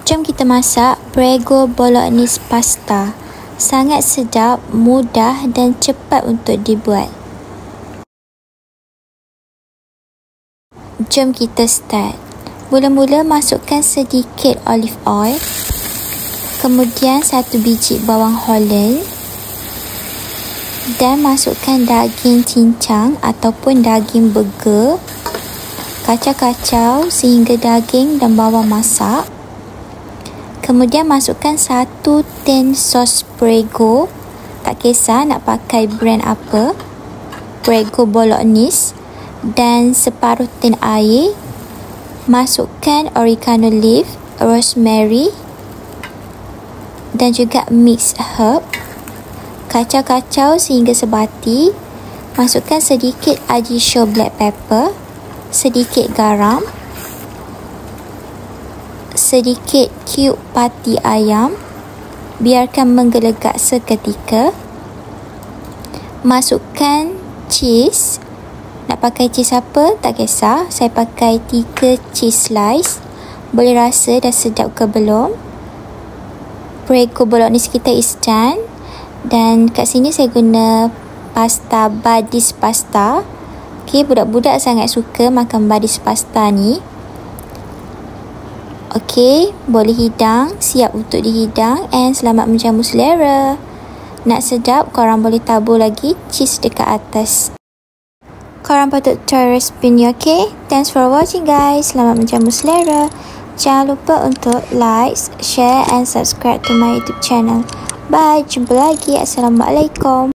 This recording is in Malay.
Jom kita masak Prego Bolognese pasta. Sangat sedap, mudah dan cepat untuk dibuat. Jom kita start. Mula-mula masukkan sedikit olive oil, kemudian 1 biji bawang Holland dan masukkan daging cincang ataupun daging burger. Kacau-kacau sehingga daging dan bawang masak. Kemudian masukkan 1 tin sos Prego. Tak kisah nak pakai brand apa. Prego Bolognese. Dan separuh tin air. Masukkan oregano leaf, rosemary dan juga mixed herb. Kacau-kacau sehingga sebati. Masukkan sedikit ajisho black pepper, sedikit garam, sedikit cube pati ayam. Biarkan menggelegak seketika. Masukkan cheese. Nak pakai cheese apa? Tak kisah. Saya pakai 3 cheese slice. Boleh rasa dah sedap ke belum. Prego Bolognese kita is done. Dan kat sini saya guna pasta Buddies pasta. Okay, budak-budak sangat suka makan Buddies pasta ni. Okay, boleh hidang. Siap untuk dihidang. And selamat menjamu selera. Nak sedap, korang boleh tabur lagi cheese dekat atas. Korang patut try resipi ni, okay? Thanks for watching guys. Selamat menjamu selera. Jangan lupa untuk like, share and subscribe to my YouTube channel. Bye. Jumpa lagi. Assalamualaikum.